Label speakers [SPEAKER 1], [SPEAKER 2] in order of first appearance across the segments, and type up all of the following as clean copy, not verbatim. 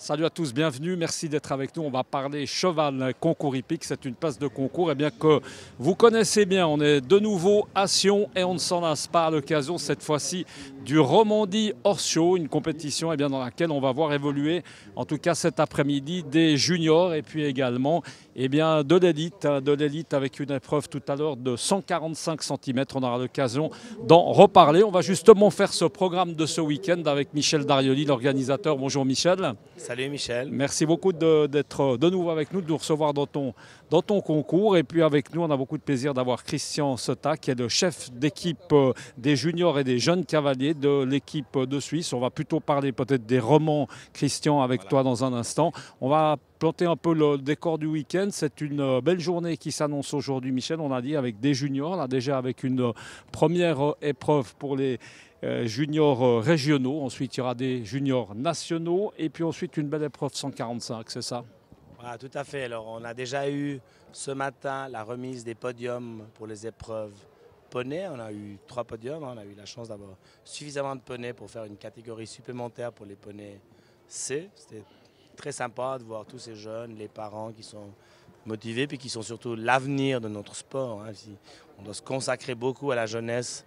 [SPEAKER 1] Salut à tous, bienvenue, merci d'être avec nous. On va parler cheval concours hippique, c'est une place de concours bien que vous connaissez bien. On est de nouveau à Sion et on ne s'en lasse pas à l'occasion cette fois-ci du Romandie Horse Show, une compétition dans laquelle on va voir évoluer, en tout cas cet après-midi, des juniors et puis également de l'élite avec une épreuve tout à l'heure de 145 cm. On aura l'occasion d'en reparler. On va justement faire ce programme de ce week-end avec Michel Darioli, l'organisateur. Bonjour Michel.
[SPEAKER 2] Salut Michel.
[SPEAKER 1] Merci beaucoup d'être de nouveau avec nous, de nous recevoir dans ton concours. Et puis avec nous, on a beaucoup de plaisir d'avoir Christian Sota, qui est le chef d'équipe des juniors et des jeunes cavaliers de l'équipe de Suisse. On va plutôt parler peut-être des romans, Christian, avec toi dans un instant. On va planter un peu le décor du week-end. C'est une belle journée qui s'annonce aujourd'hui, Michel. On a dit avec des juniors, là déjà avec une première épreuve pour les juniors régionaux. Ensuite, il y aura des juniors nationaux. Et puis ensuite, une belle épreuve 145, c'est ça?
[SPEAKER 2] Voilà, tout à fait. Alors, on a déjà eu ce matin la remise des podiums pour les épreuves poney. On a eu 3 podiums. On a eu la chance d'avoir suffisamment de poneys pour faire une catégorie supplémentaire pour les poneys C. C'était très sympa de voir tous ces jeunes, les parents qui sont motivés, puis qui sont surtout l'avenir de notre sport. On doit se consacrer beaucoup à la jeunesse,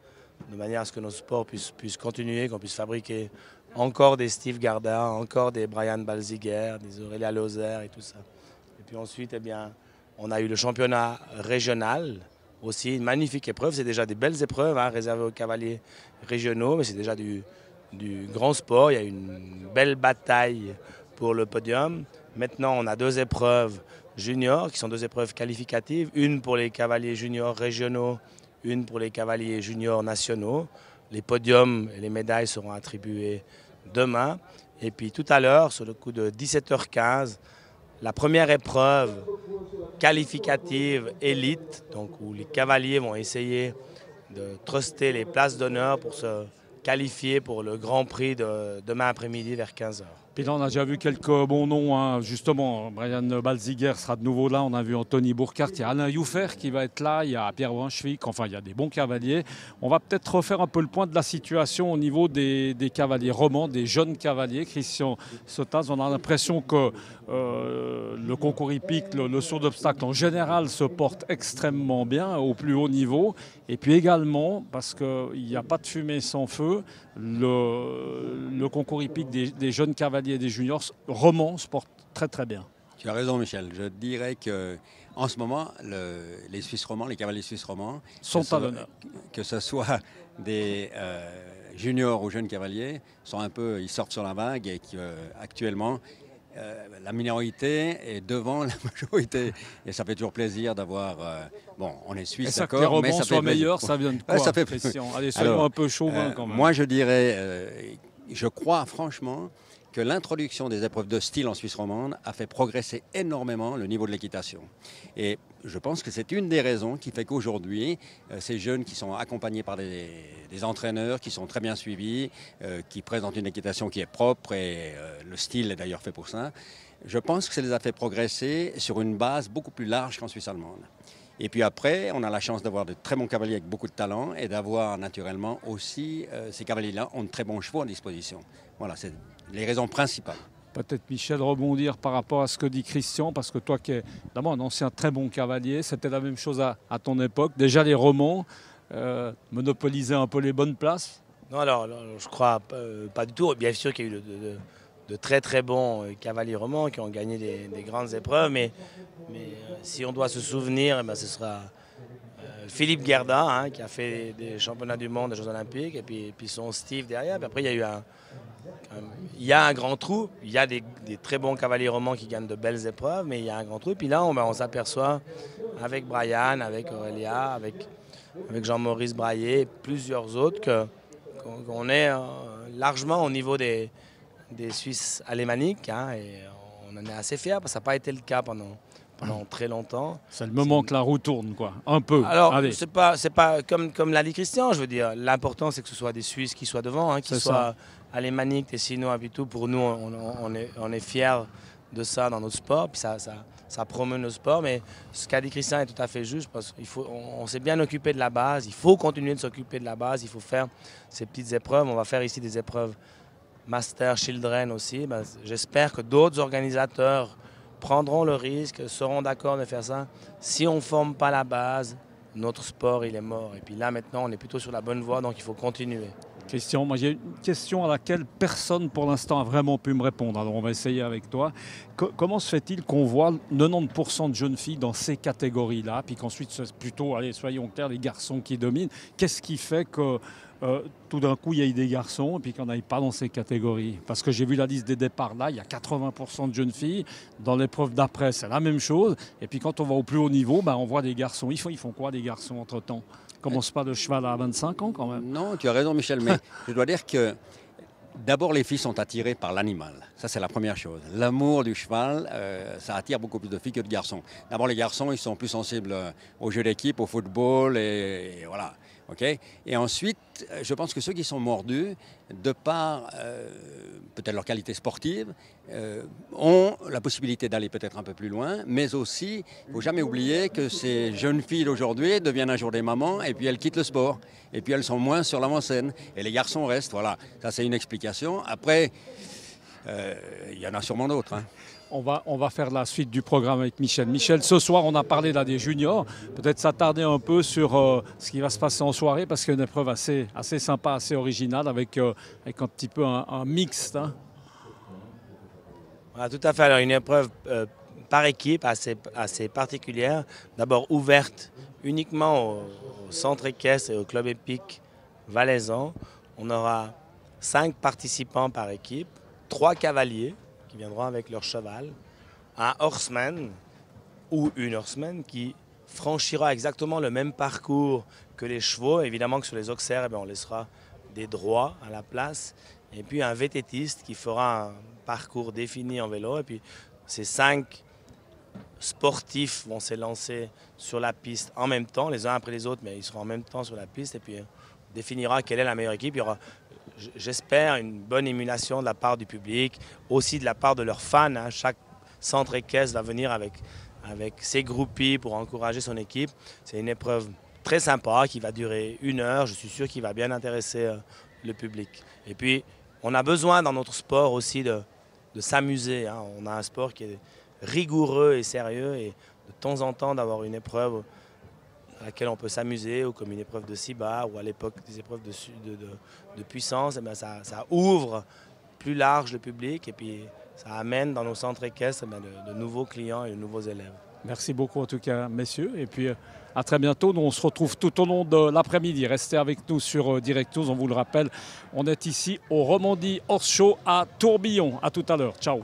[SPEAKER 2] de manière à ce que nos sports puissent continuer, qu'on puisse fabriquer encore des Steve Garda, encore des Brian Balziger, des Aurélia Lozer et tout ça. Et puis ensuite, on a eu le championnat régional, aussi une magnifique épreuve. C'est déjà des belles épreuves réservées aux cavaliers régionaux, mais c'est déjà du grand sport. Il y a une belle bataille pour le podium. Maintenant, on a 2 épreuves juniors, qui sont 2 épreuves qualificatives, une pour les cavaliers juniors régionaux, une pour les cavaliers juniors nationaux. Les podiums et les médailles seront attribués demain. Et puis tout à l'heure, sur le coup de 17h15, la première épreuve qualificative élite, donc où les cavaliers vont essayer de truster les places d'honneur pour se qualifier pour le Grand Prix de demain après-midi vers 15h.
[SPEAKER 1] Puis là, on a déjà vu quelques bons noms. Justement, Brian Balziger sera de nouveau là. On a vu Anthony Burkhardt. Il y a Alain Youffer qui va être là. Il y a Pierre Brunswick. Enfin, il y a des bons cavaliers. On va peut-être refaire un peu le point de la situation au niveau des cavaliers romans, des jeunes cavaliers. Christian Sotas, on a l'impression que le concours hippique, le saut d'obstacle en général se porte extrêmement bien au plus haut niveau. Et puis également, parce qu'il n'y a pas de fumée sans feu, le concours hippique des jeunes cavaliers et des juniors romans se porte très très bien.
[SPEAKER 3] Tu as raison Michel, je dirais qu'en ce moment, les Suisses romans, les cavaliers suisses romans,
[SPEAKER 1] sont à l'honneur.
[SPEAKER 3] Que ce soit des juniors ou jeunes cavaliers, ils sortent sur la vague et qu'actuellement, la minorité est devant la majorité. Et ça fait toujours plaisir d'avoir... on est suisse, d'accord,
[SPEAKER 1] mais ça fait
[SPEAKER 3] mais ça
[SPEAKER 1] soit
[SPEAKER 3] fait
[SPEAKER 1] meilleur, ça vient de quoi,
[SPEAKER 3] ça fait...
[SPEAKER 1] Christian? Allez, soyons un peu chauvin quand même.
[SPEAKER 3] Moi, je dirais, je crois franchement que l'introduction des épreuves de style en Suisse romande a fait progresser énormément le niveau de l'équitation. Et je pense que c'est une des raisons qui fait qu'aujourd'hui, ces jeunes qui sont accompagnés par des entraîneurs, qui sont très bien suivis, qui présentent une équitation qui est propre et le style est d'ailleurs fait pour ça, je pense que ça les a fait progresser sur une base beaucoup plus large qu'en Suisse allemande. Et puis après, on a la chance d'avoir de très bons cavaliers avec beaucoup de talent et d'avoir naturellement aussi, ces cavaliers-là ont de très bons chevaux à disposition. Voilà, c'est les raisons principales.
[SPEAKER 1] Peut-être Michel rebondir par rapport à ce que dit Christian, parce que toi qui es d'abord un ancien très bon cavalier, c'était la même chose à ton époque. Déjà les romans monopolisaient un peu les bonnes places.
[SPEAKER 2] Non, alors je crois pas du tout. Bien sûr qu'il y a eu de très très bons cavaliers romans qui ont gagné des grandes épreuves, mais si on doit se souvenir, ce sera Philippe Gerda qui a fait des championnats du monde, des Jeux Olympiques, et puis son Steve derrière. Puis après, il y a un grand trou. Il y a des très bons cavaliers romans qui gagnent de belles épreuves, mais il y a un grand trou. Puis là, on s'aperçoit avec Brian, avec Aurélia, avec Jean-Maurice Braillet, plusieurs autres, qu'on est largement au niveau des Suisses alémaniques, et on en est assez fiers, parce que ça n'a pas été le cas pendant très longtemps.
[SPEAKER 1] C'est le moment que la roue tourne, quoi. Un peu.
[SPEAKER 2] Alors, c'est pas comme l'a dit Christian, je veux dire. L'important, c'est que ce soit des Suisses qui soient devant, qui soient alémaniques, tessinois et tout. Pour nous, on est fiers de ça dans notre sport, puis ça promeut nos sports. Mais ce qu'a dit Christian est tout à fait juste, parce qu'on s'est bien occupé de la base. Il faut continuer de s'occuper de la base. Il faut faire ces petites épreuves. On va faire ici des épreuves Master Children aussi. J'espère que d'autres organisateurs prendront le risque, seront d'accord de faire ça. Si on ne forme pas la base, notre sport il est mort. Et puis là maintenant on est plutôt sur la bonne voie, donc il faut continuer.
[SPEAKER 1] Question, moi j'ai une question à laquelle personne pour l'instant a vraiment pu me répondre. Alors on va essayer avec toi. Comment se fait-il qu'on voit 90% de jeunes filles dans ces catégories-là, puis qu'ensuite c'est plutôt, allez, soyons clairs, les garçons qui dominent? Qu'est-ce qui fait que tout d'un coup il y ait des garçons et puis qu'on n'aille pas dans ces catégories? Parce que j'ai vu la liste des départs là, il y a 80% de jeunes filles. Dans l'épreuve d'après, c'est la même chose. Et puis quand on va au plus haut niveau, on voit des garçons. Ils font quoi des garçons entre-temps? Commence pas le cheval à 25 ans quand même.
[SPEAKER 3] Non, tu as raison Michel, mais je dois dire que d'abord les filles sont attirées par l'animal. Ça c'est la première chose. L'amour du cheval, ça attire beaucoup plus de filles que de garçons. D'abord les garçons, ils sont plus sensibles aux jeux d'équipe, au football et voilà. Okay. Et ensuite, je pense que ceux qui sont mordus, de par peut-être leur qualité sportive, ont la possibilité d'aller peut-être un peu plus loin, mais aussi, il ne faut jamais oublier que ces jeunes filles d'aujourd'hui deviennent un jour des mamans et puis elles quittent le sport. Et puis elles sont moins sur l'avant-scène. Et les garçons restent, voilà. Ça c'est une explication. Après, il y en a sûrement d'autres. Hein.
[SPEAKER 1] On va faire la suite du programme avec Michel. Michel, ce soir, on a parlé là des juniors. Peut-être s'attarder un peu sur ce qui va se passer en soirée, parce qu'il y a une épreuve assez sympa, assez originale, avec un petit peu un mixte. Hein.
[SPEAKER 2] Voilà, tout à fait. Alors, une épreuve par équipe assez particulière. D'abord ouverte uniquement au centre équestre et au club épique valaisan. On aura 5 participants par équipe, 3 cavaliers qui viendront avec leur cheval, un horseman ou une horseman qui franchira exactement le même parcours que les chevaux. Évidemment que sur les auxerres, on laissera des droits à la place. Et puis un vététiste qui fera un parcours défini en vélo. Et puis ces 5 sportifs vont s'élancer sur la piste en même temps, les uns après les autres, mais ils seront en même temps sur la piste. Et puis on définira quelle est la meilleure équipe. Il y aura, j'espère, une bonne émulation de la part du public, aussi de la part de leurs fans. Hein. Chaque centre équestre va venir avec ses groupies pour encourager son équipe. C'est une épreuve très sympa qui va durer 1 heure. Je suis sûr qu'il va bien intéresser le public. Et puis, on a besoin dans notre sport aussi de s'amuser. Hein. On a un sport qui est rigoureux et sérieux et de temps en temps d'avoir une épreuve à laquelle on peut s'amuser, ou comme une épreuve de 6 barres, ou à l'époque des épreuves de puissance, et ça ouvre plus large le public et puis ça amène dans nos centres équestres de nouveaux clients et de nouveaux élèves.
[SPEAKER 1] Merci beaucoup en tout cas, messieurs, et puis à très bientôt. Nous, on se retrouve tout au long de l'après-midi. Restez avec nous sur Direct News, on vous le rappelle. On est ici au Romandie Horse Show à Tourbillon. À tout à l'heure. Ciao.